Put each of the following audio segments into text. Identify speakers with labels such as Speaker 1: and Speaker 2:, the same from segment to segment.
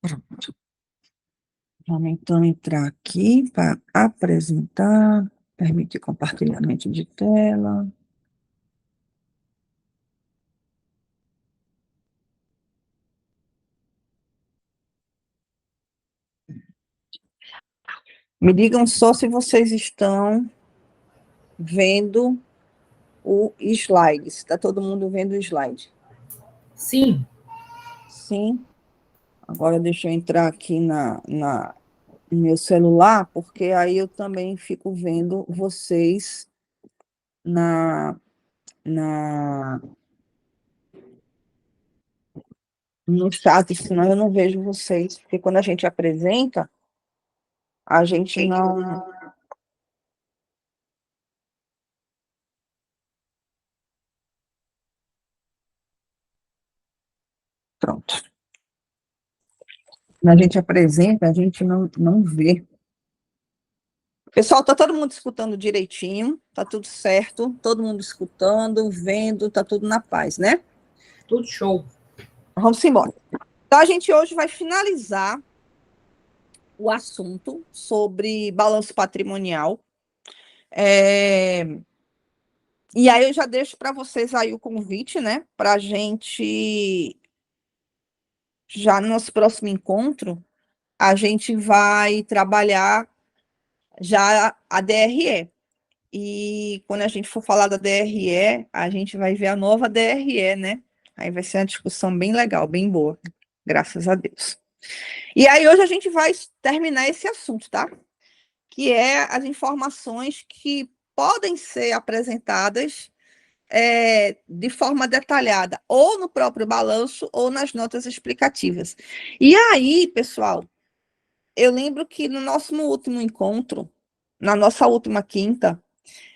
Speaker 1: Pronto. Vamos então entrar aqui para apresentar, permitir compartilhamento de tela. Me digam só se vocês estão vendo o slide. Está todo mundo vendo o slide?
Speaker 2: Sim.
Speaker 1: Sim. Agora deixa eu entrar aqui no meu celular, porque aí eu também fico vendo vocês na, na, no chat, senão eu não vejo vocês. Porque quando a gente apresenta, a gente não. Pronto. Quando a gente apresenta, a gente não vê. Pessoal, está todo mundo escutando direitinho, está tudo certo, todo mundo escutando, vendo, está tudo na paz, né?
Speaker 2: Tudo show.
Speaker 1: Vamos embora. Então, a gente hoje vai finalizar o assunto sobre balanço patrimonial. E aí eu já deixo para vocês aí o convite, né? Para a gente, já no nosso próximo encontro, a gente vai trabalhar já a DRE. E quando a gente for falar da DRE, a gente vai ver a nova DRE, né? Aí vai ser uma discussão bem legal, bem boa, graças a Deus. E aí hoje a gente vai terminar esse assunto, tá? Que é as informações que podem ser apresentadas de forma detalhada, ou no próprio balanço, ou nas notas explicativas. E aí, pessoal, eu lembro que no nosso último encontro, na nossa última quinta,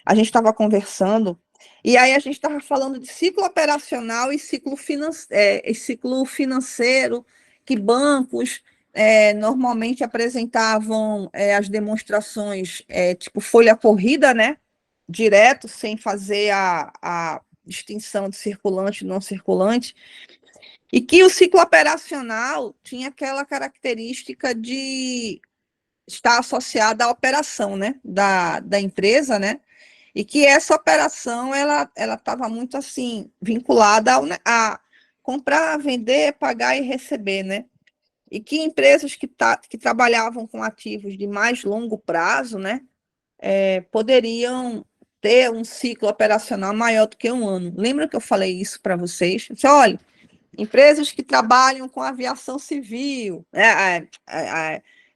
Speaker 1: a gente estava conversando, e aí a gente estava falando de ciclo operacional e ciclo financeiro, que bancos normalmente apresentavam as demonstrações tipo folha corrida, né? Direto, sem fazer a distinção de circulante e não circulante, e que o ciclo operacional tinha aquela característica de estar associada à operação, né, da empresa, né, e que essa operação ela estava muito assim vinculada a comprar, vender, pagar e receber, né, e que empresas que trabalhavam com ativos de mais longo prazo, né, poderiam ter um ciclo operacional maior do que um ano. Lembra que eu falei isso para vocês? Disse, olha, empresas que trabalham com aviação civil,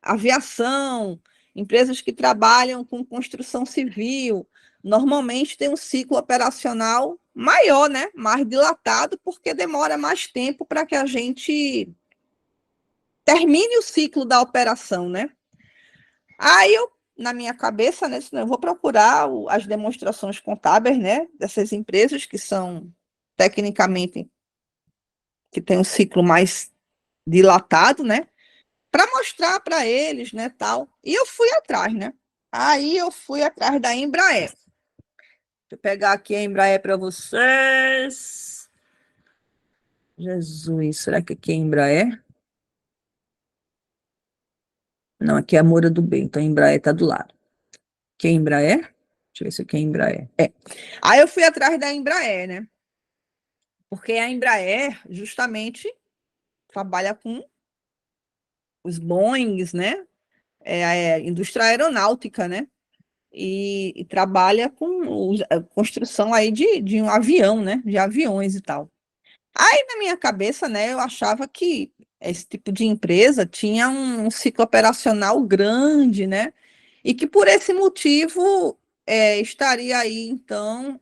Speaker 1: aviação, empresas que trabalham com construção civil, normalmente tem um ciclo operacional maior, né? Mais dilatado, porque demora mais tempo para que a gente termine o ciclo da operação, né? Aí eu, na minha cabeça, né, eu vou procurar as demonstrações contábeis, né, dessas empresas que são tecnicamente que tem um ciclo mais dilatado, né, para mostrar para eles, né, tal. E eu fui atrás, né? Aí eu fui atrás da Embraer. Deixa eu pegar aqui a Embraer para vocês. Jesus, será que aqui é Embraer? Não, aqui é a Moura do Bem, então a Embraer está do lado. Aqui é Embraer? Deixa eu ver se aqui é Embraer. Aí eu fui atrás da Embraer, né? Porque a Embraer justamente trabalha com os Boeings, né? A indústria aeronáutica, né? E trabalha com a construção aí de um avião, né? De aviões e tal. Aí na minha cabeça, né, eu achava que esse tipo de empresa tinha um ciclo operacional grande, né? E que por esse motivo estaria aí, então,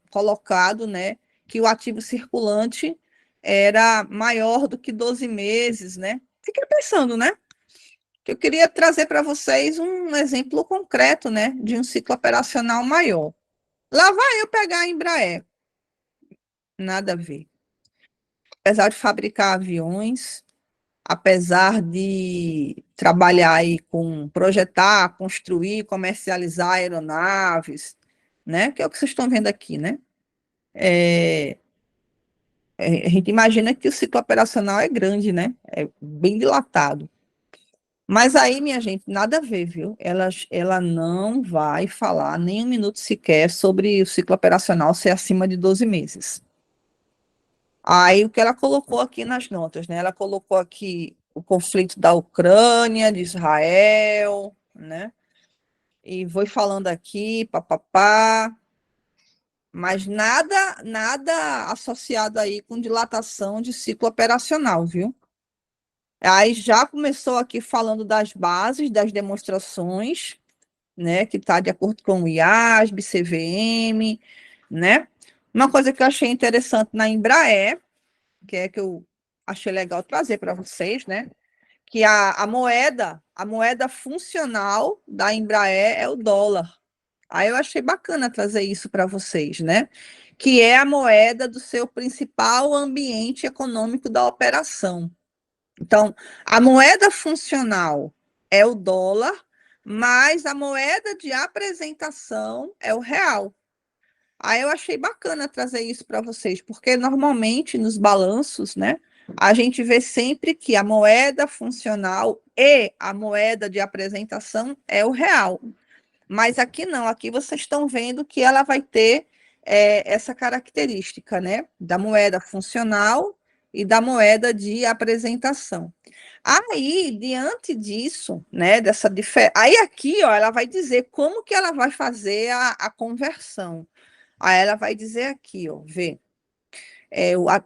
Speaker 1: colocado, né, que o ativo circulante era maior do que 12 meses, né? Fiquei pensando, né? Que eu queria trazer para vocês um exemplo concreto, né, de um ciclo operacional maior. Lá vai eu pegar a Embraer. Nada a ver. Apesar de fabricar aviões, apesar de trabalhar aí com projetar, construir, comercializar aeronaves, né? Que é o que vocês estão vendo aqui, né? a gente imagina que o ciclo operacional é grande, né? É bem dilatado. Mas aí, minha gente, nada a ver, viu? Ela não vai falar nem um minuto sequer sobre o ciclo operacional ser acima de 12 meses. Aí, o que ela colocou aqui nas notas, né? Ela colocou aqui o conflito da Ucrânia, de Israel, né? E foi falando aqui, papapá, mas nada associado aí com dilatação de ciclo operacional, viu? Aí já começou aqui falando das bases das demonstrações, né, que está de acordo com o IASB, CVM, né? Uma coisa que eu achei interessante na Embraer, que é que eu achei legal trazer para vocês, né? Que a moeda funcional da Embraer é o dólar. Aí eu achei bacana trazer isso para vocês, né? Que é a moeda do seu principal ambiente econômico da operação. Então, a moeda funcional é o dólar, mas a moeda de apresentação é o real. Aí eu achei bacana trazer isso para vocês, porque normalmente nos balanços, né, a gente vê sempre que a moeda funcional e a moeda de apresentação é o real. Mas aqui não, aqui vocês estão vendo que ela vai ter essa característica, né, da moeda funcional e da moeda de apresentação. Aí, diante disso, né, dessa diferença, aí aqui, ó, ela vai dizer como que ela vai fazer a conversão. Aí ela vai dizer aqui, ó, vê,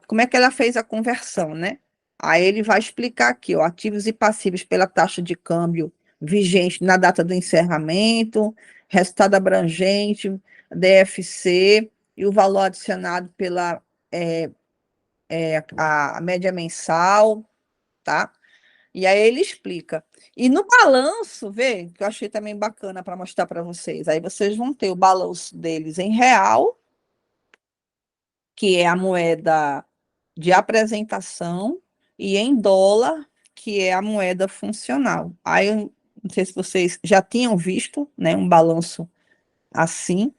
Speaker 1: como é que ela fez a conversão, né? Aí ele vai explicar aqui, ó, ativos e passivos pela taxa de câmbio vigente na data do encerramento, resultado abrangente, DFC e o valor adicionado pela a média mensal, tá? E aí ele explica. E no balanço, vê, que eu achei também bacana para mostrar para vocês. Aí vocês vão ter o balanço deles em real, que é a moeda de apresentação, e em dólar, que é a moeda funcional. Aí eu não sei se vocês já tinham visto, né, um balanço assim.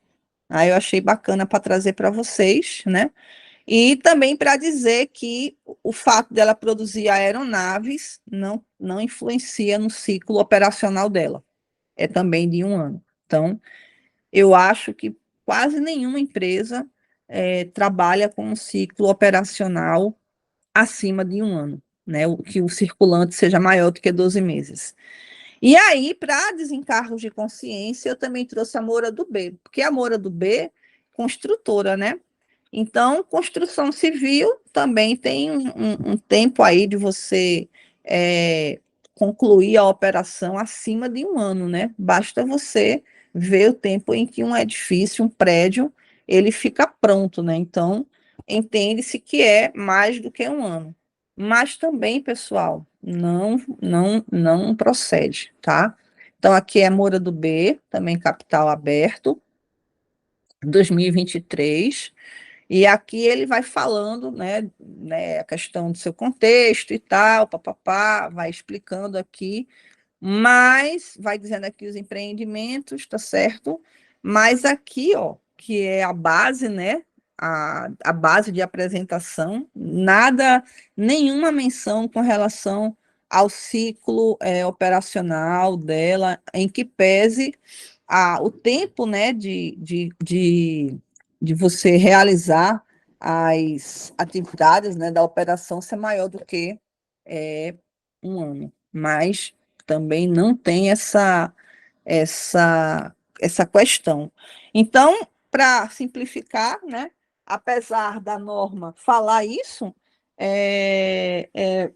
Speaker 1: Aí eu achei bacana para trazer para vocês, né? E também para dizer que o fato dela produzir aeronaves não influencia no ciclo operacional dela. É também de 1 ano. Então, eu acho que quase nenhuma empresa trabalha com um ciclo operacional acima de 1 ano, né? Que o circulante seja maior do que 12 meses. E aí, para desencargos de consciência, eu também trouxe a Moura do B, porque a Moura do B, construtora, né? Então, construção civil também tem um tempo aí de você concluir a operação acima de 1 ano, né? Basta você ver o tempo em que um edifício, um prédio, ele fica pronto, né? Então, entende-se que é mais do que 1 ano. Mas também, pessoal, não procede, tá? Então, aqui é Moura do B, também capital aberto, 2023. E aqui ele vai falando, né, a questão do seu contexto e tal, papapá, vai explicando aqui, mas vai dizendo aqui os empreendimentos, tá certo? Mas aqui, ó, que é a base, né, a base de apresentação, nada, nenhuma menção com relação ao ciclo operacional dela, em que pese o tempo, né, de você realizar as atividades, né, da operação ser maior do que 1 ano. Mas também não tem essa questão. Então, para simplificar, né, apesar da norma falar isso,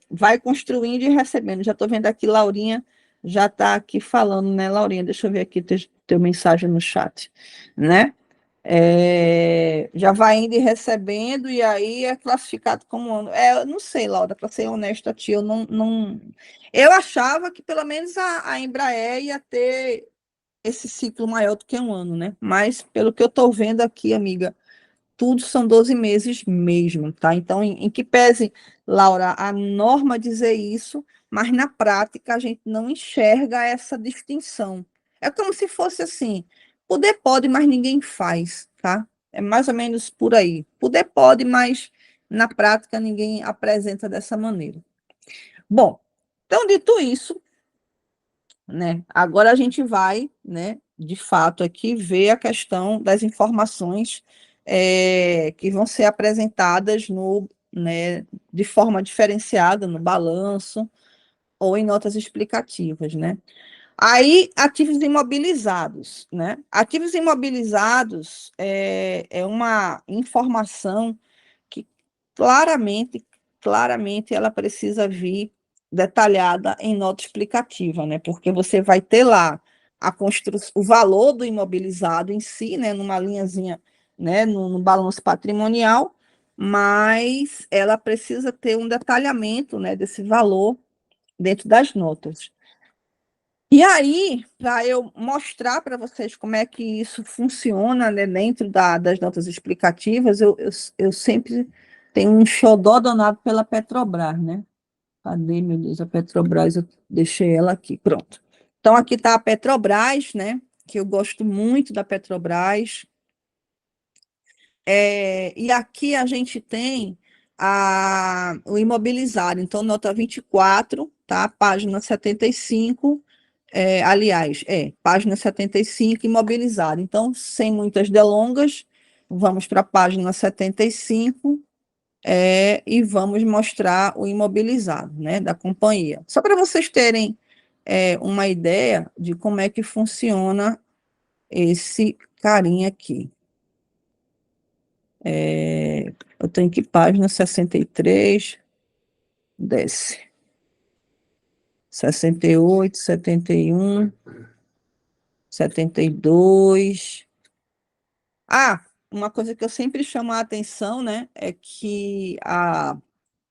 Speaker 1: vai construindo e recebendo. Já estou vendo aqui, Laurinha já está aqui falando, né, Laurinha? Deixa eu ver aqui teu mensagem no chat, né? Já vai indo e recebendo, e aí é classificado como ano. Eu não sei, Laura, para ser honesta, tia, eu achava que pelo menos a Embraer ia ter esse ciclo maior do que 1 ano, né? Mas pelo que eu estou vendo aqui, amiga, tudo são 12 meses mesmo, tá? Então, em que pese, Laura, a norma dizer isso, mas na prática a gente não enxerga essa distinção. É como se fosse assim, poder pode, mas ninguém faz, tá? É mais ou menos por aí. Poder pode, mas na prática ninguém apresenta dessa maneira. Bom, então, dito isso, né, agora a gente vai, né, de fato, aqui ver a questão das informações que vão ser apresentadas né, de forma diferenciada no balanço ou em notas explicativas, né? Aí, ativos imobilizados, né? Ativos imobilizados é uma informação que claramente ela precisa vir detalhada em nota explicativa, né? Porque você vai ter lá o valor do imobilizado em si, né? Numa linhazinha, né? No balanço patrimonial, mas ela precisa ter um detalhamento, né? Desse valor dentro das notas. E aí, para eu mostrar para vocês como é que isso funciona, né, dentro das notas explicativas, eu sempre tenho um xodó danado pela Petrobras, né? Cadê, meu Deus, a Petrobras? Eu deixei ela aqui, pronto. Então, aqui está a Petrobras, né? Que eu gosto muito da Petrobras. E aqui a gente tem o imobilizado, então, nota 24, tá? Página 75. Aliás, página 75, imobilizado. Então, sem muitas delongas, vamos para a página 75 e vamos mostrar o imobilizado, né, da companhia. Só para vocês terem uma ideia de como é que funciona esse carinha aqui. Eu tenho que página 63, desce. 68, 71, 72. Uma coisa que eu sempre chamo a atenção, né, é que a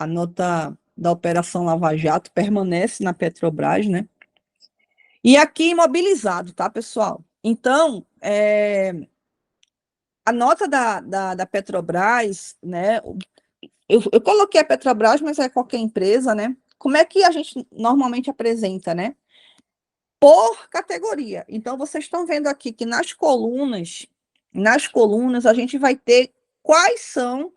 Speaker 1: nota da Operação Lava Jato permanece na Petrobras, né? E aqui imobilizado, tá, pessoal? Então, a nota da Petrobras, né? Eu coloquei a Petrobras, mas é qualquer empresa, né? Como é que a gente normalmente apresenta, né? Por categoria. Então, vocês estão vendo aqui que nas colunas a gente vai ter quais são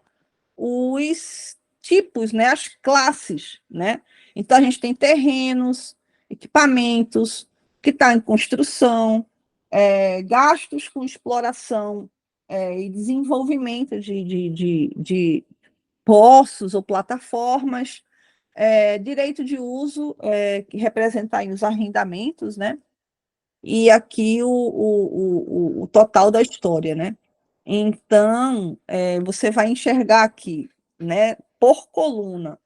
Speaker 1: os tipos, né, as classes, né? Então, a gente tem terrenos, equipamentos, que está em construção, gastos com exploração e desenvolvimento de poços ou plataformas, direito de uso, que representa aí os arrendamentos, né? E aqui o total da história, né? Então, você vai enxergar aqui, né, por coluna,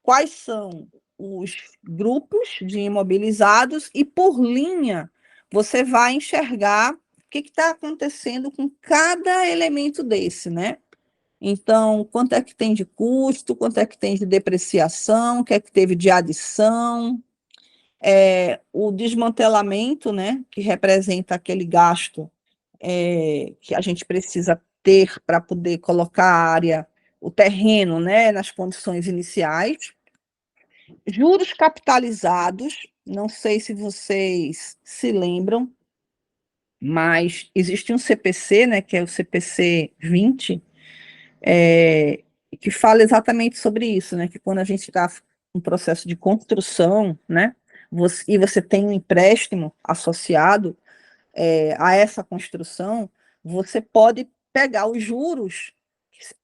Speaker 1: quais são os grupos de imobilizados e por linha você vai enxergar o que está acontecendo com cada elemento desse, né? Então, quanto é que tem de custo, quanto é que tem de depreciação, o que é que teve de adição, o desmantelamento, né, que representa aquele gasto que a gente precisa ter para poder colocar a área, o terreno, né, nas condições iniciais. Juros capitalizados, não sei se vocês se lembram, mas existe um CPC, né, que é o CPC 20, que fala exatamente sobre isso, né, que quando a gente está em processo de construção, né, e você tem um empréstimo associado, a essa construção, você pode pegar os juros,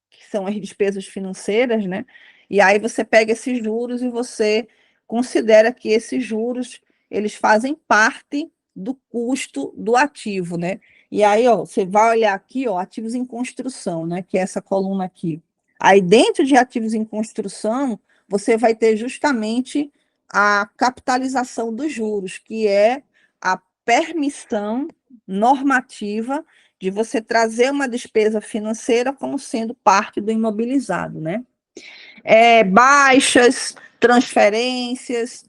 Speaker 1: que são as despesas financeiras, né? E aí você pega esses juros e você considera que esses juros eles fazem parte do custo do ativo, né? E aí, ó, você vai olhar aqui, ó, ativos em construção, né? Que é essa coluna aqui. Aí, dentro de ativos em construção, você vai ter justamente a capitalização dos juros, que é a permissão normativa de você trazer uma despesa financeira como sendo parte do imobilizado, né? Baixas, transferências,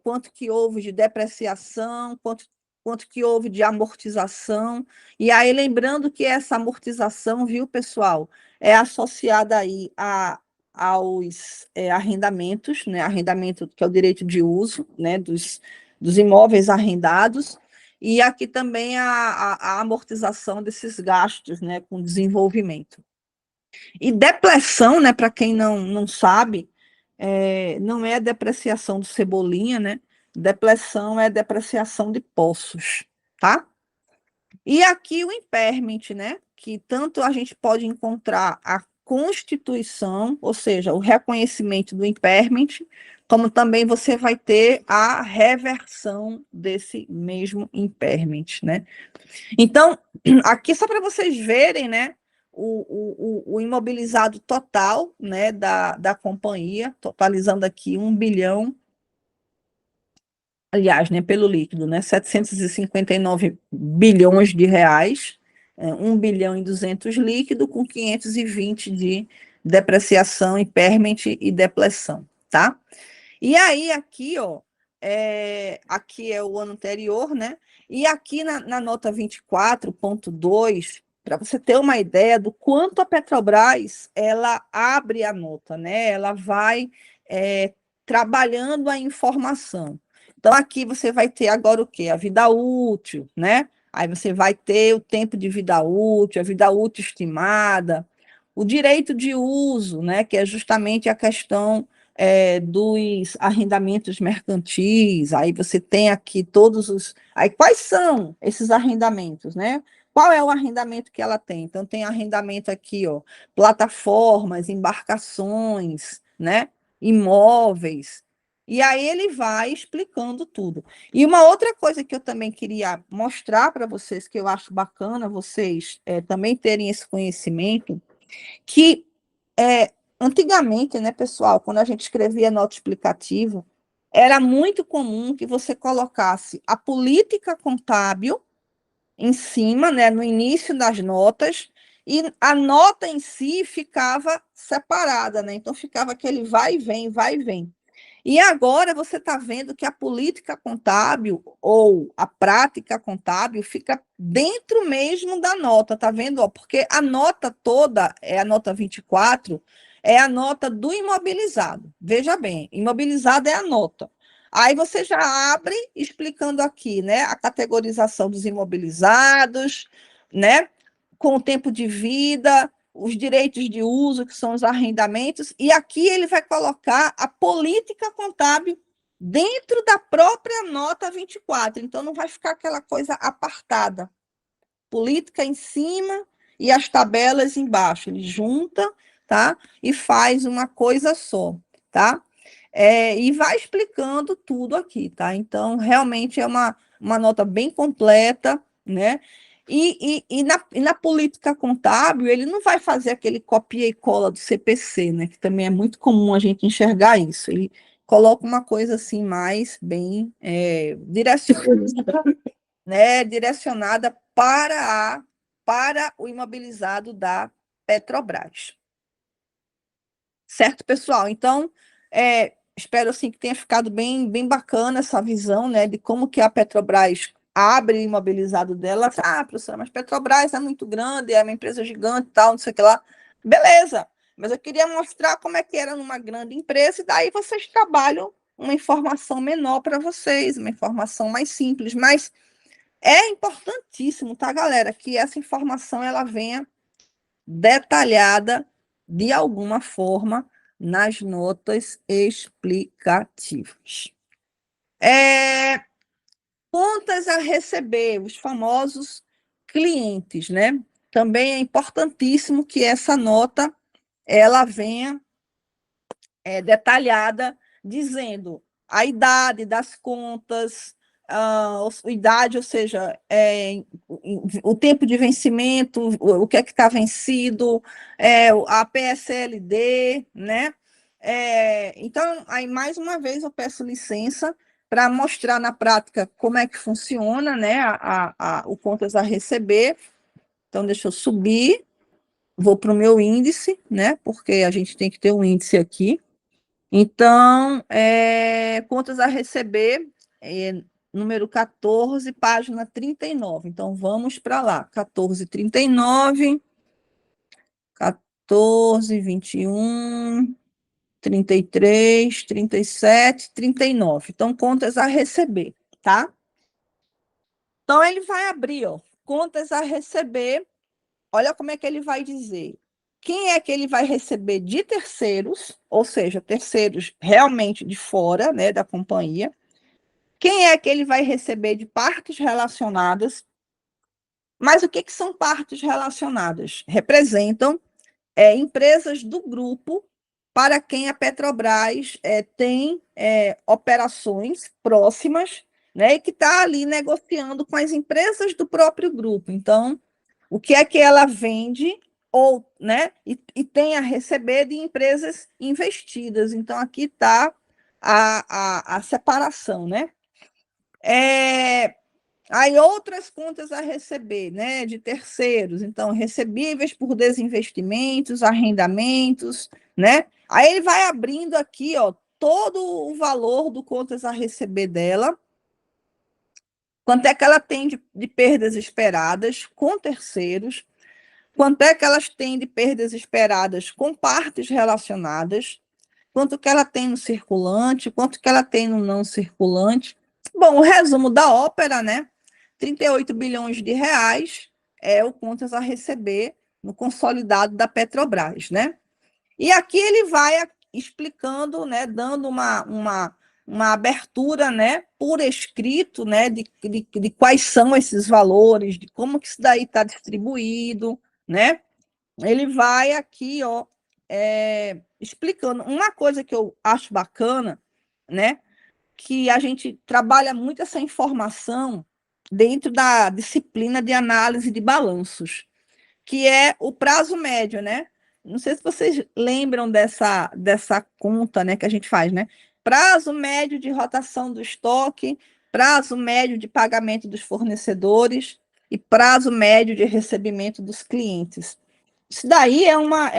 Speaker 1: quanto que houve de depreciação, quanto que houve de amortização. E aí, lembrando que essa amortização, viu, pessoal, é associada aí aos arrendamentos, né? Arrendamento, que é o direito de uso, né? Dos imóveis arrendados, e aqui também a amortização desses gastos, né? Com desenvolvimento. E depleção, né, para quem não sabe, não é a depreciação do Cebolinha, né? Depleção é a depreciação de poços, tá? E aqui o impairment, né? Que tanto a gente pode encontrar a constituição, ou seja, o reconhecimento do impairment, como também você vai ter a reversão desse mesmo impairment, né? Então, aqui só para vocês verem, né? O imobilizado total, né, da companhia, totalizando aqui 1 bilhão, aliás, né, pelo líquido, né, 759 bilhões de reais, 1 bilhão e 200 líquido, com 520 de depreciação, impairment e depleção, tá? E aí, aqui, ó, aqui é o ano anterior, né? E aqui na nota 24.2, para você ter uma ideia do quanto a Petrobras ela abre a nota, né? Ela vai trabalhando a informação. Então, aqui você vai ter agora o quê? A vida útil, né? Aí você vai ter o tempo de vida útil, a vida útil estimada, o direito de uso, né? Que é justamente a questão dos arrendamentos mercantis. Aí você tem aqui todos os. Aí, quais são esses arrendamentos, né? Qual é o arrendamento que ela tem? Então, tem arrendamento aqui, ó, plataformas, embarcações, né? Imóveis. E aí ele vai explicando tudo. E uma outra coisa que eu também queria mostrar para vocês, que eu acho bacana vocês também terem esse conhecimento, que antigamente, né, pessoal, quando a gente escrevia nota explicativa, era muito comum que você colocasse a política contábil em cima, né, no início das notas, e a nota em si ficava separada, né? Então ficava aquele vai e vem, vai e vem. E agora você está vendo que a política contábil ou a prática contábil fica dentro mesmo da nota, tá vendo? Ó, porque a nota toda, é a nota 24, é a nota do imobilizado. Veja bem, imobilizado é a nota. Aí você já abre explicando aqui, né, a categorização dos imobilizados, né, com o tempo de vida, os direitos de uso, que são os arrendamentos, e aqui ele vai colocar a política contábil dentro da própria nota 24. Então, não vai ficar aquela coisa apartada. Política em cima e as tabelas embaixo. Ele junta, tá? E faz uma coisa só, tá? E vai explicando tudo aqui, tá? Então, realmente é uma nota bem completa, né? E na política contábil, ele não vai fazer aquele copia e cola do CPC, né? Que também é muito comum a gente enxergar isso. Ele coloca uma coisa assim mais bem direcionada, né? Direcionada para o imobilizado da Petrobras. Certo, pessoal? Então, espero assim que tenha ficado bem bacana essa visão, né, de como que a Petrobras abre o imobilizado dela. Ah, professora, mas Petrobras é muito grande, é uma empresa gigante, tal, não sei o que lá. Beleza, mas eu queria mostrar como é que era numa grande empresa, e daí vocês trabalham uma informação menor para vocês, uma informação mais simples, mas é importantíssimo, tá, galera, que essa informação ela venha detalhada de alguma forma nas notas explicativas. Contas a receber, os famosos clientes, né? Também é importantíssimo que essa nota ela venha detalhada, dizendo a idade das contas, a idade, ou seja, o tempo de vencimento, o que é que está vencido, a PSLD, né? Então, aí mais uma vez eu peço licença para mostrar na prática como é que funciona, né, o contas a receber. Então, deixa eu subir, vou para o meu índice, né, porque a gente tem que ter um índice aqui. Então, contas a receber, número 14, página 39. Então, vamos para lá. 14, 39, 14, 21, 33, 37, 39. Então, contas a receber, tá? Então, ele vai abrir, ó, contas a receber. Olha como é que ele vai dizer. quem é que ele vai receber de terceiros, ou seja, terceiros realmente de fora, né, da companhia, quem é que ele vai receber de partes relacionadas. Mas o que, que são partes relacionadas? Representam empresas do grupo para quem a Petrobras tem operações próximas, né, e que está ali negociando com as empresas do próprio grupo. Então, o que é que ela vende ou, né, e tem a receber de empresas investidas. Então, aqui está a separação, né? Aí outras contas a receber, né, de terceiros, então recebíveis por desinvestimentos, arrendamentos, né? Aí ele vai abrindo aqui, ó, todo o valor do contas a receber dela, quanto é que ela tem de perdas esperadas com terceiros, quanto é que elas têm de perdas esperadas com partes relacionadas, quanto que ela tem no circulante, quanto que ela tem no não circulante. Bom, o resumo da ópera, né? 38 bilhões de reais é o contas a receber no consolidado da Petrobras, né? E aqui ele vai explicando, né, dando uma abertura, né, por escrito, né, de quais são esses valores, de como que isso daí está distribuído, né? Ele vai aqui, ó, explicando. Uma coisa que eu acho bacana, né, que a gente trabalha muito essa informação dentro da disciplina de análise de balanços, que é o prazo médio, né? Não sei se vocês lembram dessa conta, né, que a gente faz, né? Prazo médio de rotação do estoque, prazo médio de pagamento dos fornecedores e prazo médio de recebimento dos clientes. Isso daí é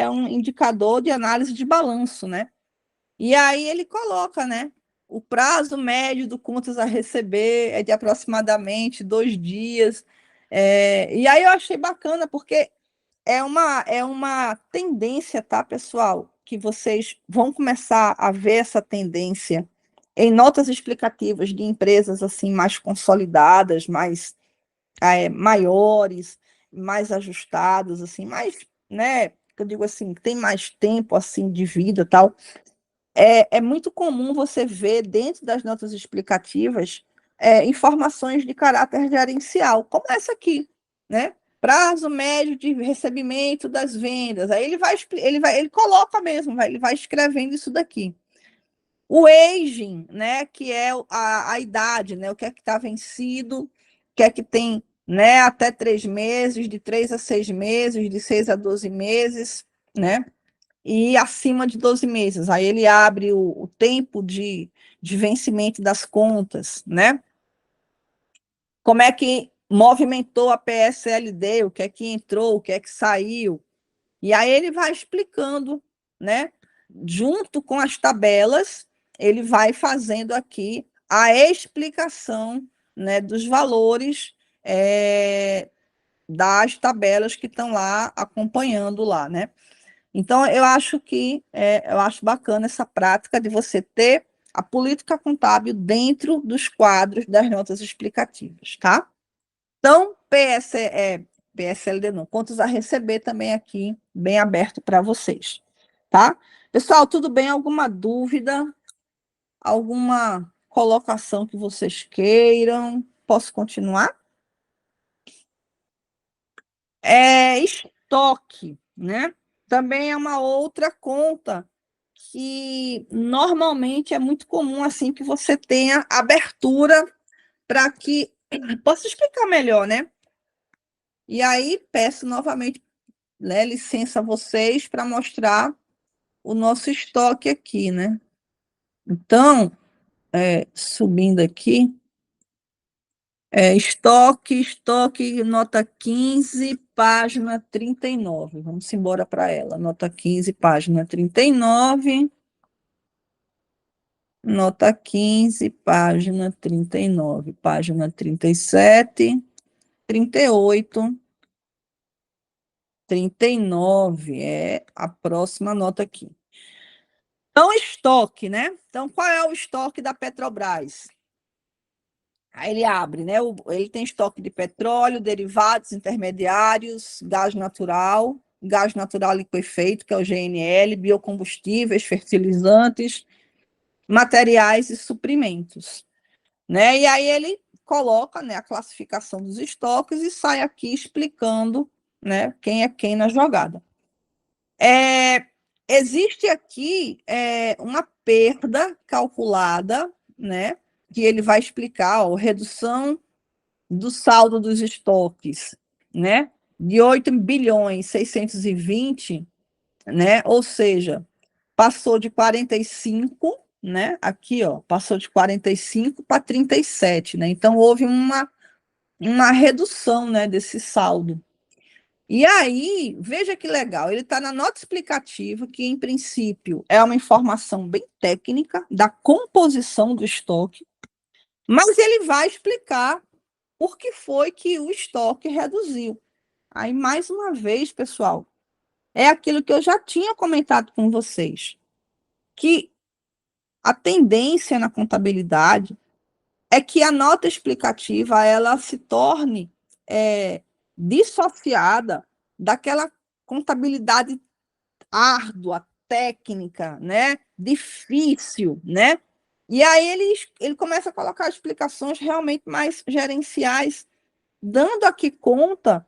Speaker 1: um indicador de análise de balanço, né? E aí ele coloca, né? O prazo médio do contas a receber é de aproximadamente 2 dias. E aí eu achei bacana, porque é uma tendência, tá, pessoal? Que vocês vão começar a ver essa tendência em notas explicativas de empresas assim mais consolidadas, mais maiores, mais ajustadas, assim, mais, né? Eu digo assim, tem mais tempo assim de vida, tal. É muito comum você ver dentro das notas explicativas informações de caráter gerencial, como essa aqui, né? Prazo médio de recebimento das vendas. Aí ele coloca mesmo, ele vai escrevendo isso daqui. O aging, né, que é a idade, né, o que é que está vencido, o que é que tem, né, até 3 meses, de 3 a 6 meses, de 6 a 12 meses, né? E acima de 12 meses. Aí ele abre o tempo de vencimento das contas, né? Como é que movimentou a PSLD, o que é que entrou, o que é que saiu. E aí ele vai explicando, né? Junto com as tabelas, ele vai fazendo aqui a explicação, né, dos valores das tabelas que estão lá acompanhando lá, né? Então, eu acho bacana essa prática de você ter a política contábil dentro dos quadros das notas explicativas, tá? Então, PSLD não, contas a receber também aqui, bem aberto para vocês, tá? Pessoal, tudo bem? Alguma dúvida? Alguma colocação que vocês queiram? Posso continuar? Estoque, né? Também é uma outra conta que normalmente é muito comum assim que você tenha abertura para que posso explicar melhor, né? E aí peço novamente, né, licença a vocês para mostrar o nosso estoque aqui, né? Então, subindo aqui, estoque, nota 15, página 39. Vamos embora para ela. Nota 15, página 39. Nota 15, página 39, página 37, 38, 39 é a próxima nota aqui. Então, estoque, né? Então, qual é o estoque da Petrobras? Aí ele abre, né? Ele tem estoque de petróleo, derivados intermediários, gás natural, gás natural liquefeito, que é o GNL, biocombustíveis, fertilizantes, materiais e suprimentos, né? E aí ele coloca, né, a classificação dos estoques e sai aqui explicando, né, quem é quem na jogada. Existe aqui uma perda calculada, né, que ele vai explicar, ó, redução do saldo dos estoques, né, de 8 bilhões 620, né, ou seja, passou de 45, né, aqui, ó, passou de 45 para 37, né, então houve uma redução, né, desse saldo. E aí, veja que legal, ele está na nota explicativa, que em princípio é uma informação bem técnica da composição do estoque, mas ele vai explicar por que foi que o estoque reduziu. Aí, mais uma vez, pessoal, é aquilo que eu já tinha comentado com vocês, que a tendência na contabilidade é que a nota explicativa ela se torne dissociada daquela contabilidade árdua, técnica, né? Difícil, né? E aí ele começa a colocar explicações realmente mais gerenciais, dando aqui conta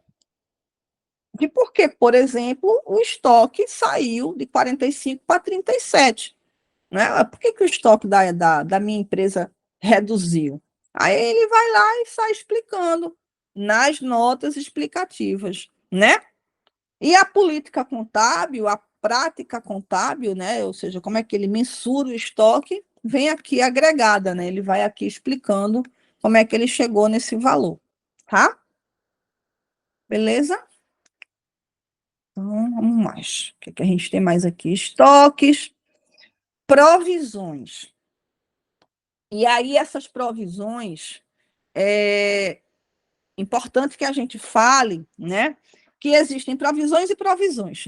Speaker 1: de por que, por exemplo, o estoque saiu de 45 para 37. Né? Por que o estoque da minha empresa reduziu? Aí ele vai lá e sai explicando nas notas explicativas, né? E a política contábil, a prática contábil, né? Ou seja, como é que ele mensura o estoque, vem aqui agregada, né? Ele vai aqui explicando como é que ele chegou nesse valor, tá? Beleza? Então, vamos mais. O que, que a gente tem mais aqui? Estoques, provisões. E aí, essas provisões, é importante que a gente fale, né? Que existem provisões e provisões.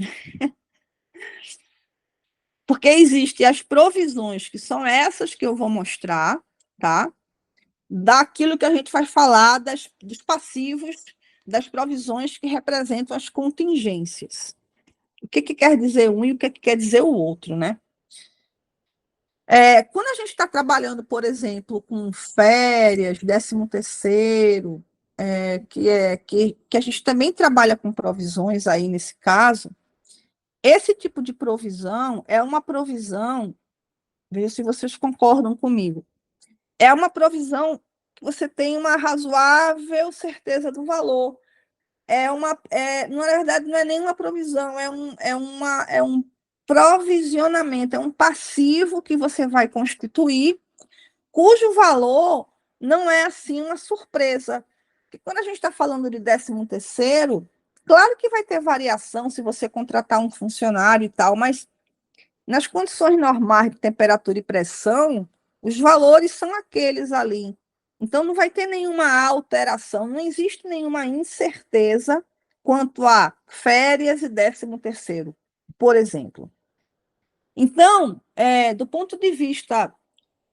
Speaker 1: Porque existem as provisões, que são essas que eu vou mostrar, tá? Daquilo que a gente vai falar dos passivos, das provisões que representam as contingências. O que, que quer dizer um e o que, que quer dizer o outro, né? Quando a gente está trabalhando, por exemplo, com férias, 13º, que a gente também trabalha com provisões aí nesse caso, esse tipo de provisão é uma provisão, veja se vocês concordam comigo, é uma provisão que você tem uma razoável certeza do valor. Na verdade, não é nenhuma provisão, é um provisionamento, é um passivo que você vai constituir, cujo valor não é assim uma surpresa. Porque quando a gente está falando de 13º, claro que vai ter variação se você contratar um funcionário e tal, mas nas condições normais de temperatura e pressão, os valores são aqueles ali. Então, não vai ter nenhuma alteração, não existe nenhuma incerteza quanto a férias e 13º, por exemplo. Então, do ponto de vista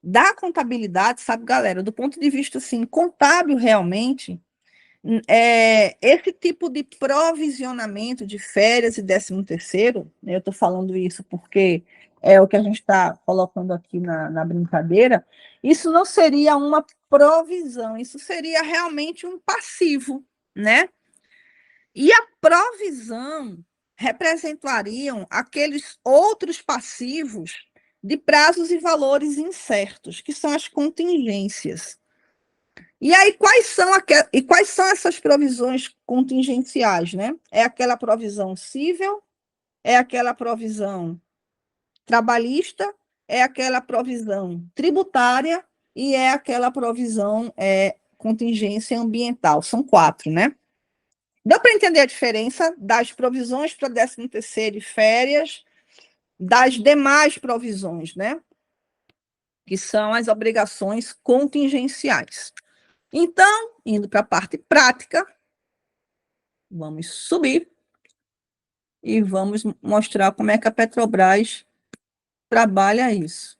Speaker 1: da contabilidade, sabe, galera, do ponto de vista assim, contábil realmente, esse tipo de provisionamento de férias e 13º, né, eu estou falando isso porque é o que a gente está colocando aqui na brincadeira, isso não seria uma provisão, isso seria realmente um passivo, né? E a provisão representariam aqueles outros passivos de prazos e valores incertos, que são as contingências. E aí, quais são essas provisões contingenciais, né? É aquela provisão cível, é aquela provisão trabalhista, é aquela provisão tributária e é aquela provisão contingência ambiental. São 4, né? Deu para entender a diferença das provisões para 13º e férias, das demais provisões, né? Que são as obrigações contingenciais. Então, indo para a parte prática, vamos subir e vamos mostrar como é que a Petrobras trabalha isso.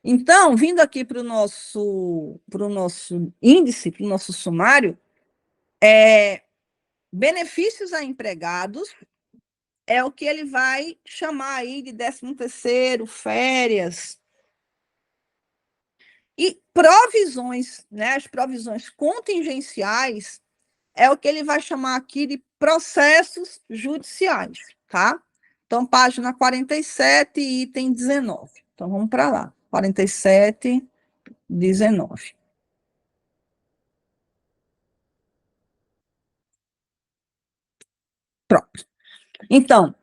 Speaker 1: Então, vindo aqui para o nosso índice, para o nosso sumário, Benefícios a empregados é o que ele vai chamar aí de 13º, férias. E provisões, né? As provisões contingenciais é o que ele vai chamar aqui de processos judiciais, tá? Então, página 47, item 19. Então, vamos para lá. 47, 19. Pronto. Então,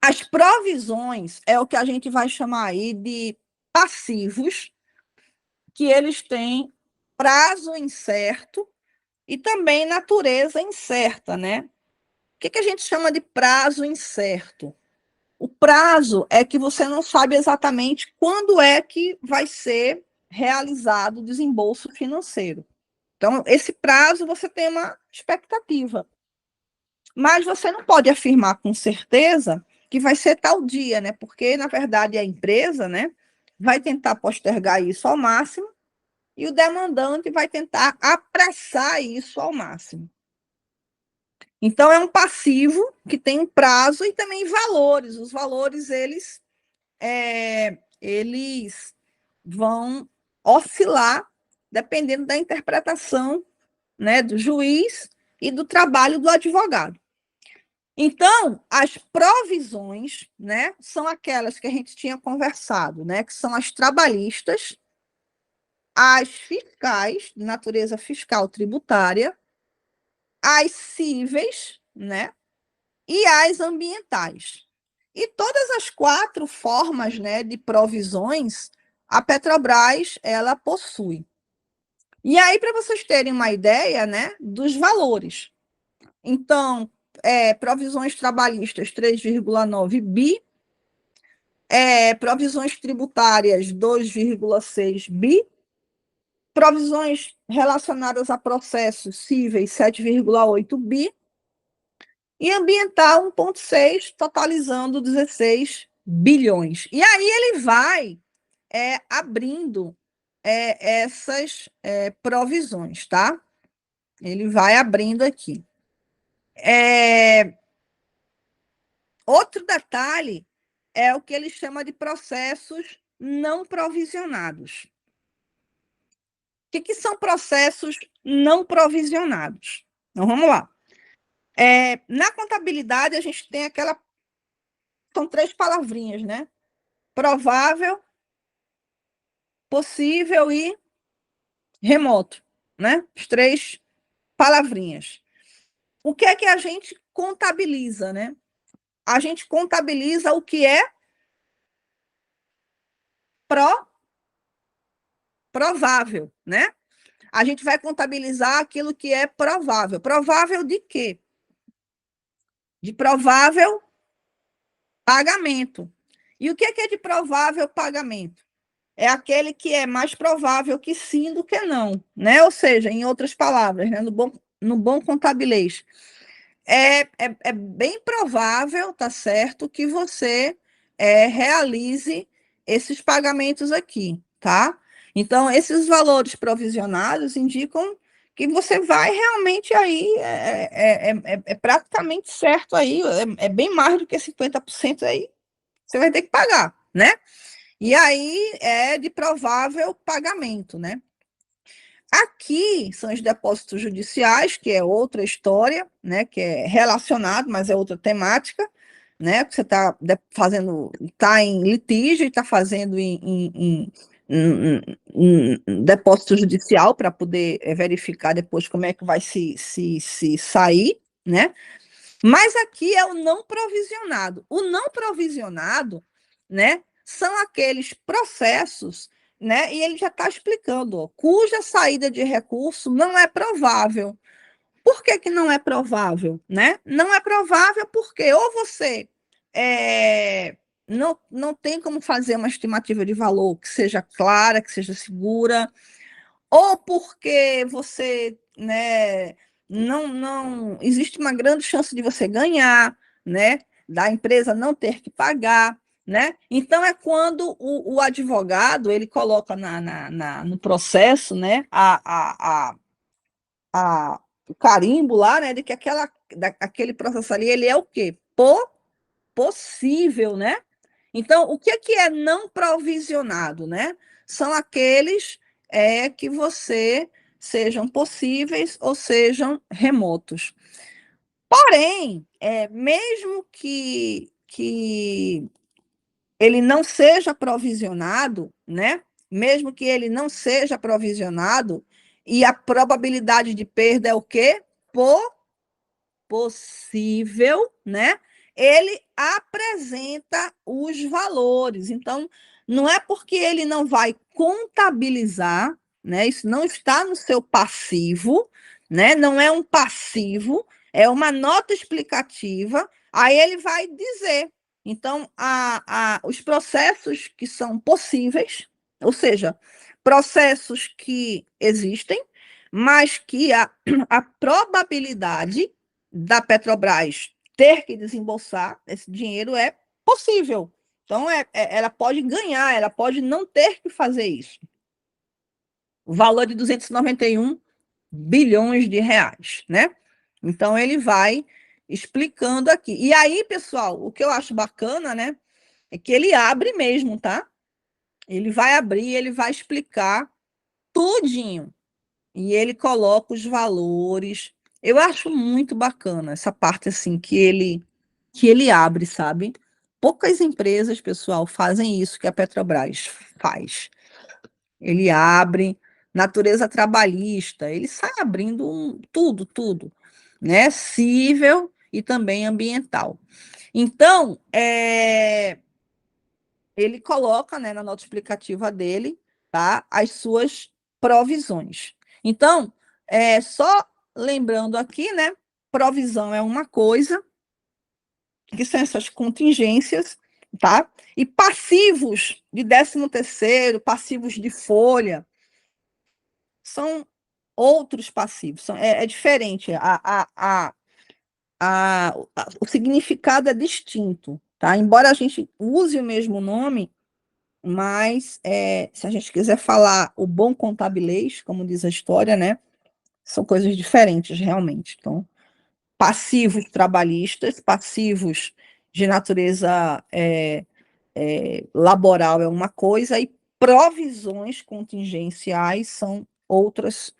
Speaker 1: as provisões é o que a gente vai chamar aí de passivos, que eles têm prazo incerto e também natureza incerta, né? O que a gente chama de prazo incerto? O prazo é que você não sabe exatamente quando é que vai ser realizado o desembolso financeiro. Então, esse prazo você tem uma expectativa, mas você não pode afirmar com certeza que vai ser tal dia, né? Porque, na verdade, a empresa, né, vai tentar postergar isso ao máximo e o demandante vai tentar apressar isso ao máximo. Então, é um passivo que tem um prazo e também valores. Os valores, eles vão oscilar dependendo da interpretação, né, do juiz e do trabalho do advogado. Então, as provisões, né, são aquelas que a gente tinha conversado, né, que são as trabalhistas, as fiscais, de natureza fiscal tributária, as cíveis, né, e as ambientais. E todas as 4 formas, né, de provisões, a Petrobras ela possui. E aí, para vocês terem uma ideia, né, dos valores. Então, provisões trabalhistas, 3,9 bi, provisões tributárias, 2,6 bi, provisões relacionadas a processos cíveis, 7,8 bi, e ambiental 1,6, totalizando 16 bilhões. E aí ele vai abrindo essas provisões, tá? Ele vai abrindo aqui. Outro detalhe é o que ele chama de processos não provisionados. O que são processos não provisionados? Então, vamos lá. Na contabilidade, a gente tem são 3 palavrinhas, né? Provável, possível e remoto, né? As 3 palavrinhas. O que é que a gente contabiliza, né? A gente contabiliza o que é provável, né? A gente vai contabilizar aquilo que é provável. Provável de quê? De provável pagamento. E o que é de provável pagamento? É aquele que é mais provável que sim do que não, né? Ou seja, em outras palavras, né? No bom contabilês, é bem provável, tá certo, que você realize esses pagamentos aqui, tá? Então, esses valores provisionados indicam que você vai realmente aí, praticamente certo aí, bem mais do que 50% aí, você vai ter que pagar, né? E aí é de provável pagamento, né? Aqui são os depósitos judiciais, que é outra história, né? Que é relacionado, mas é outra temática, né? Que você está fazendo, está em litígio e está fazendo em depósito judicial para poder verificar depois como é que vai se sair, né? Mas aqui é o não provisionado. O não provisionado, né, são aqueles processos, né, e ele já está explicando, ó, cuja saída de recurso não é provável. Por que não é provável, né? Não é provável porque ou você não tem como fazer uma estimativa de valor que seja clara, que seja segura, ou porque você, né, não existe uma grande chance de você ganhar, né, da empresa não ter que pagar, né? Então é quando o advogado ele coloca no processo, né, a o carimbo lá, né, de que aquele processo ali, ele é o quê? Possível, né? Então, o que é não provisionado, né? São aqueles que você sejam possíveis ou sejam remotos. Porém, mesmo que ele não seja provisionado, né? Mesmo que ele não seja provisionado, e a probabilidade de perda é o quê? Possível, né? Ele apresenta os valores. Então, não é porque ele não vai contabilizar, né? Isso não está no seu passivo, né? Não é um passivo, é uma nota explicativa. Aí ele vai dizer. Então, os processos que são possíveis, ou seja, processos que existem, mas que a probabilidade da Petrobras ter que desembolsar esse dinheiro é possível. Então, ela pode ganhar, ela pode não ter que fazer isso. O valor de 291 bilhões de reais, né? Então, ele vai explicando aqui. E aí, pessoal, o que eu acho bacana, né, é que ele abre mesmo, tá? Ele vai abrir, ele vai explicar tudinho. E ele coloca os valores. Eu acho muito bacana essa parte assim que ele abre, sabe? Poucas empresas, pessoal, fazem isso que a Petrobras faz. Ele abre natureza trabalhista, ele sai abrindo tudo, né? Cível e também ambiental. Então, ele coloca, né, na nota explicativa dele, tá, as suas provisões. Então, só lembrando aqui, né, provisão é uma coisa, que são essas contingências, tá? E passivos de 13º, passivos de folha, são outros passivos, é diferente, o significado é distinto, tá? Embora a gente use o mesmo nome, mas se a gente quiser falar o bom contabilês, como diz a história, né? São coisas diferentes, realmente. Então, passivos trabalhistas, passivos de natureza laboral é uma coisa, e provisões contingenciais são outros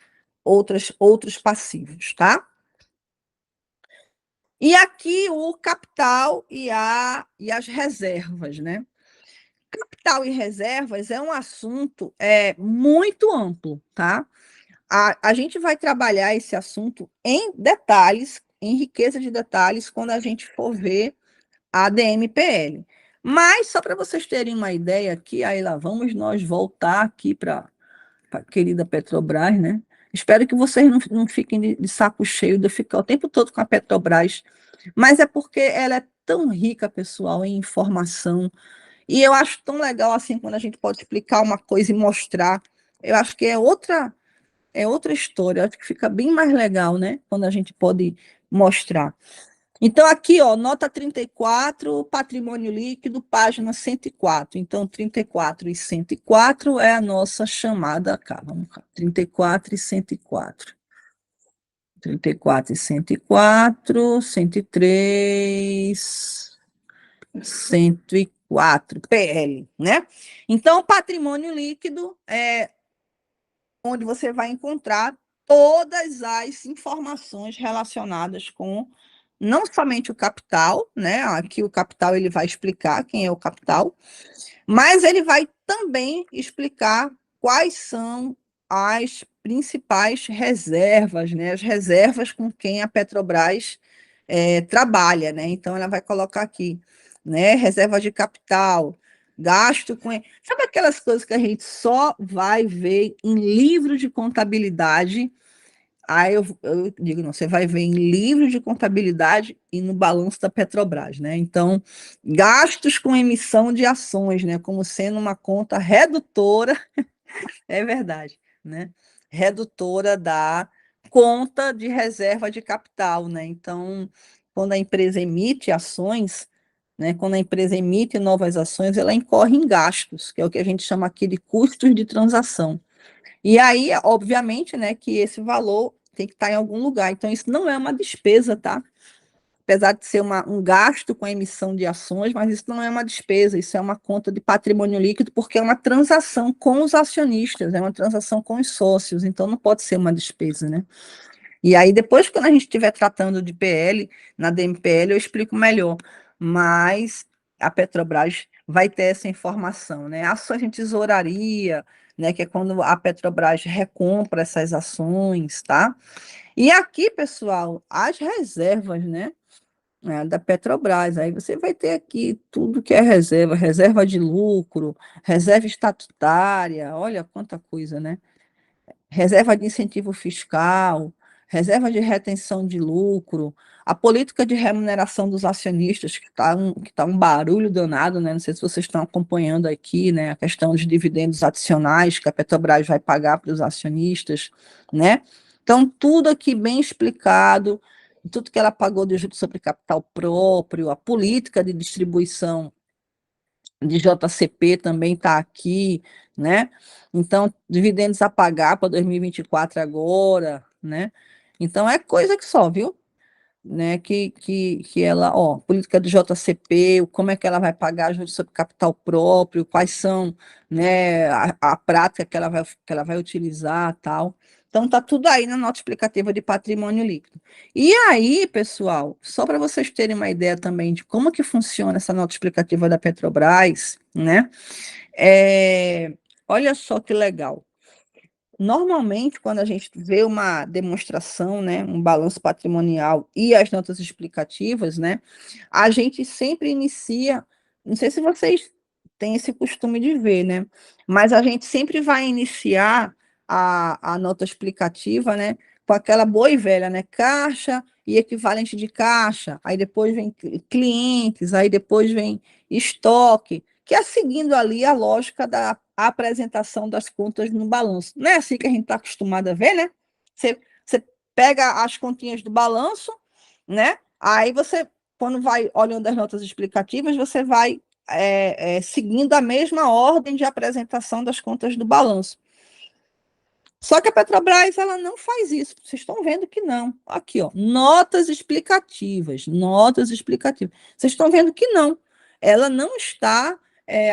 Speaker 1: passivos, tá? E aqui o capital e as reservas, né? Capital e reservas é um assunto muito amplo, tá? A gente vai trabalhar esse assunto em detalhes, em riqueza de detalhes, quando a gente for ver a DMPL. Mas, só para vocês terem uma ideia aqui, aí lá vamos nós voltar aqui para a querida Petrobras, né? Espero que vocês não fiquem de saco cheio de eu ficar o tempo todo com a Petrobras, mas é porque ela é tão rica, pessoal, em informação, e eu acho tão legal assim quando a gente pode explicar uma coisa e mostrar. Eu acho que é outra história, acho que fica bem mais legal, né? Quando a gente pode mostrar. Então, aqui, ó, nota 34, patrimônio líquido, página 104. Então, 34 e 104 é a nossa chamada cá. Vamos cá. 34 e 104. 34 e 104, 103, 104, PL, né? Então, patrimônio líquido é onde você vai encontrar todas as informações relacionadas com não somente o capital, né? Aqui o capital ele vai explicar quem é o capital, mas ele vai também explicar quais são as principais reservas, né? As reservas com quem a Petrobras trabalha, né? Então ela vai colocar aqui, né? Reserva de capital, gasto com. Sabe aquelas coisas que a gente só vai ver em livro de contabilidade? Aí eu digo, não, você vai ver em livro de contabilidade e no balanço da Petrobras, né? Então, gastos com emissão de ações, né? Como sendo uma conta redutora, é verdade, né? Redutora da conta de reserva de capital, né? Então, quando a empresa emite ações, né? Quando a empresa emite novas ações, ela incorre em gastos, que é o que a gente chama aqui de custos de transação. E aí, obviamente, né, que esse valor tem que estar em algum lugar. Então, isso não é uma despesa, tá? Apesar de ser um gasto com a emissão de ações, mas isso não é uma despesa, isso é uma conta de patrimônio líquido, porque é uma transação com os acionistas, é uma transação com os sócios, então não pode ser uma despesa, né? E aí, depois, quando a gente estiver tratando de PL, na DMPL, eu explico melhor, mas a Petrobras vai ter essa informação, né? Ações em tesouraria, né, que é quando a Petrobras recompra essas ações, tá? E aqui, pessoal, as reservas, né? Da Petrobras. Aí você vai ter aqui tudo que é reserva, reserva de lucro, reserva estatutária, olha quanta coisa, né? Reserva de incentivo fiscal, reserva de retenção de lucro, a política de remuneração dos acionistas, que tá um barulho danado, né? Não sei se vocês estão acompanhando aqui, né? A questão dos dividendos adicionais que a Petrobras vai pagar para os acionistas, né? Então, tudo aqui bem explicado, tudo que ela pagou de juros sobre capital próprio, a política de distribuição de JCP também está aqui, né? Então, dividendos a pagar para 2024 agora, né? Então, é coisa que só, viu? Né? Que ela, ó, política do JCP, como é que ela vai pagar juros sobre capital próprio, quais são, né, a prática que ela vai utilizar, tal. Então, tá tudo aí na nota explicativa de patrimônio líquido. E aí, pessoal, só para vocês terem uma ideia também de como que funciona essa nota explicativa da Petrobras, né? É, olha só que legal. Normalmente, quando a gente vê uma demonstração, né, um balanço patrimonial e as notas explicativas, né, a gente sempre inicia, não sei se vocês têm esse costume de ver, né, mas a gente sempre vai iniciar a nota explicativa, né, com aquela boa e velha, né, caixa e equivalente de caixa, aí depois vem clientes, aí depois vem estoque, que é seguindo ali a lógica da apresentação das contas no balanço. Não é assim que a gente está acostumado a ver, né? Você pega as continhas do balanço, né? Aí você, quando vai olhando as notas explicativas, você vai seguindo a mesma ordem de apresentação das contas do balanço. Só que a Petrobras, ela não faz isso. Vocês estão vendo que não. Aqui, ó, notas explicativas, notas explicativas. Vocês estão vendo que não. Ela não está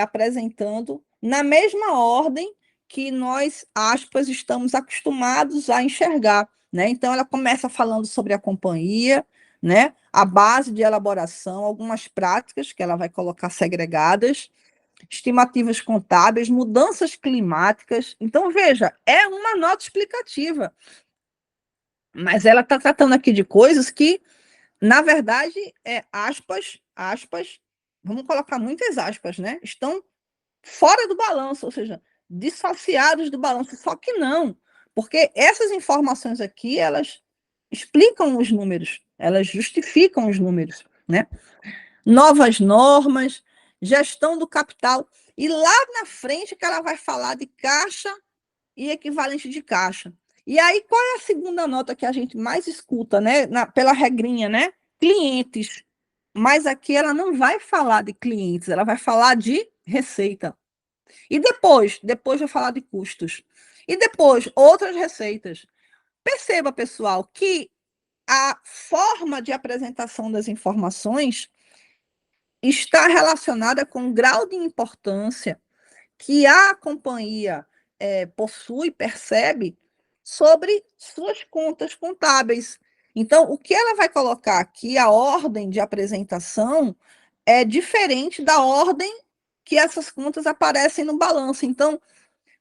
Speaker 1: apresentando na mesma ordem que nós, aspas, estamos acostumados a enxergar, né? Então, ela começa falando sobre a companhia, né? A base de elaboração, algumas práticas que ela vai colocar segregadas, estimativas contábeis, mudanças climáticas. Então, veja, é uma nota explicativa, mas ela está tratando aqui de coisas que, na verdade, aspas, vamos colocar muitas aspas, né? Estão fora do balanço, ou seja, dissociados do balanço, só que não, porque essas informações aqui, elas explicam os números, elas justificam os números, né? Novas normas, gestão do capital. E lá na frente que ela vai falar de caixa e equivalente de caixa. E aí, qual é a segunda nota que a gente mais escuta, né? Pela regrinha, né? Clientes. Mas aqui ela não vai falar de clientes, ela vai falar de receita. E depois vai falar de custos. E depois, outras receitas. Perceba, pessoal, que a forma de apresentação das informações está relacionada com o grau de importância que a companhia possui, percebe, sobre suas contas contábeis. Então, o que ela vai colocar aqui, a ordem de apresentação, é diferente da ordem que essas contas aparecem no balanço. Então,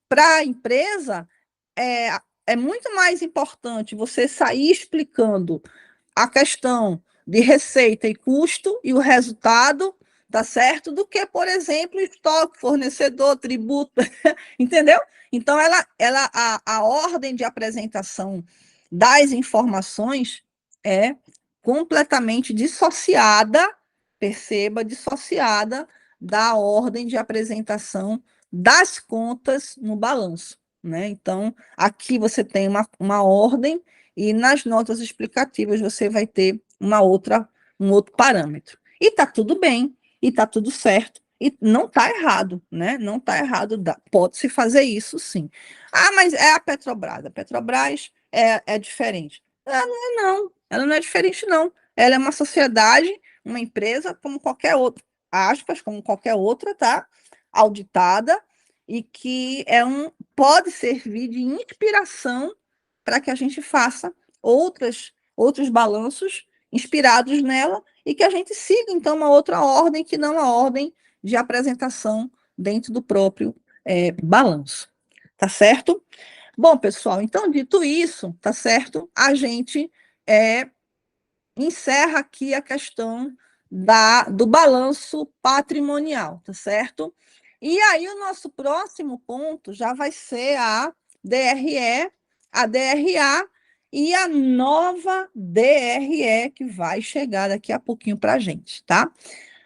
Speaker 1: para a empresa, é muito mais importante você sair explicando a questão de receita e custo e o resultado, tá certo? Do que, por exemplo, estoque, fornecedor, tributo, entendeu? Então, a ordem de apresentação das informações é completamente dissociada, perceba, dissociada da ordem de apresentação das contas no balanço, né? Então, aqui você tem uma ordem e nas notas explicativas você vai ter um outro parâmetro. E está tudo bem, e está tudo certo, e não está errado, né? Não está errado, pode-se fazer isso sim. Ah, mas é a Petrobras. A Petrobras é diferente. Ela não é, não. Ela não é diferente, não. Ela é uma sociedade, uma empresa, como qualquer outra, aspas, como qualquer outra, tá? Auditada, e que pode servir de inspiração para que a gente faça outros balanços inspirados nela e que a gente siga, então, uma outra ordem que não a ordem de apresentação dentro do próprio balanço. Tá certo? Bom, pessoal, então, dito isso, tá certo? A gente encerra aqui a questão do balanço patrimonial, tá certo? E aí, o nosso próximo ponto já vai ser a DRE, a DRA e a nova DRE que vai chegar daqui a pouquinho para a gente, tá?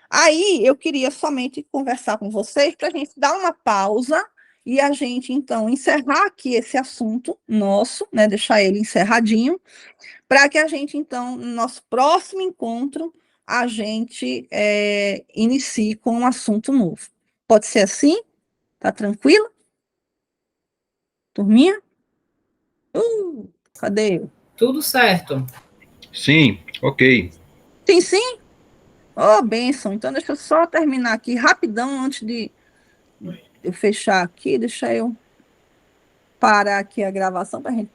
Speaker 1: Aí eu queria somente conversar com vocês para a gente dar uma pausa e a gente, então, encerrar aqui esse assunto nosso, né? Deixar ele encerradinho, para que a gente, então, no nosso próximo encontro, a gente inicie com um assunto novo. Pode ser assim? Tá tranquilo? Turminha? Cadê eu?
Speaker 2: Tudo certo.
Speaker 3: Sim, ok.
Speaker 1: Sim, sim? Oh, bênção. Então, deixa eu só terminar aqui rapidão antes de eu fechar aqui. Deixa eu parar aqui a gravação para a gente